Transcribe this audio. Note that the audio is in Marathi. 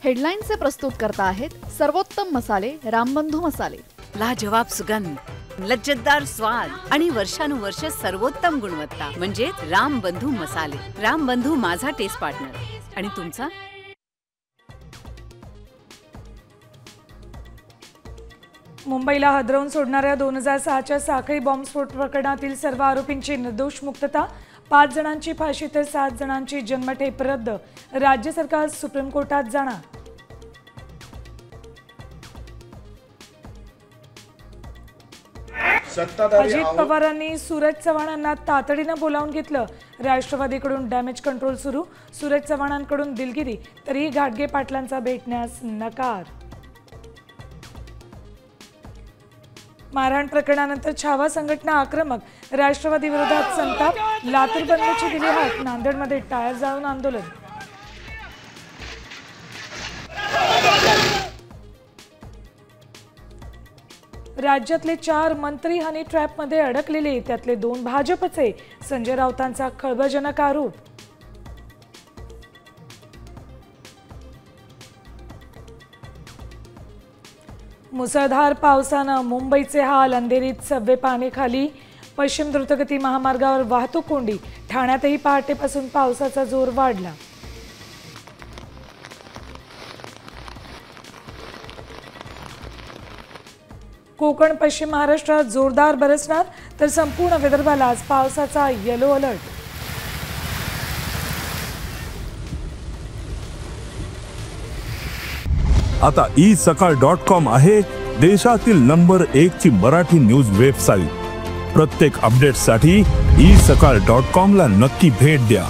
हेडलाईन्सचे प्रस्तुत करता आहेत सर्वोत्तम मसाले रामबंधू मसाले। लाजवाब सुगंध, लज्जतदार स्वाद आणि वर्षानुवर्ष सर्वोत्तम गुणवत्ता म्हणजे रामबंधू मसाले। रामबंधू माझा टेस्ट पार्टनर। आणि तुमचा? मुंबईला हादरवून सोडणाऱ्या 2006च्या साखळी बॉम्बस्फोट प्रकरणातील सर्व आरोपींची निर्दोष मुक्तता, 5 जणांची फाशी तर 7 जणांची जन्मठेप रद्द। राज्य सरकार सुप्रीम कोर्टात जाणार। अजित पवारांनी सूरज चव्हाणांना तातडीने बोलावून घेतलं। राष्ट्रवादीकडून डॅमेज कंट्रोल सुरू, सूरज चव्हाणांकडून दिलगिरी, तरीही घाटगे पाटलांचा भेटण्यास नकार। मारहाण प्रकरणानंतर छावा संघटना आक्रमक, राष्ट्रवादी विरोधात संताप, लातूर बंदची दिली हाक, नांदेडमध्ये टायर जाळून आंदोलन। राज्यातले 4 मंत्री हनी ट्रॅपमध्ये अडकलेले, त्यातले 2 भाजपचे, संजय राऊतांचा खळबळजनक आरोप। मुसळधार पावसानं मुंबईचे हाल, अंधेरीत सबवे पाण्याखाली, पश्चिम द्रुतगती महामार्गावर वाहतूक कोंडी, ठाण्यातही पहाटेपासून पावसाचा जोर वाढला। कोकण पश्चिम महाराष्ट्रात जोरदार बरसणार, तर संपूर्ण विदर्भाला आज पावसाचा येलो अलर्ट। आता isakal.com आहे देशातील नंबर 1 ची मराठी न्यूज वेबसाईट। प्रत्येक अपडेटसाठी isakal.com ला नक्की भेट द्या।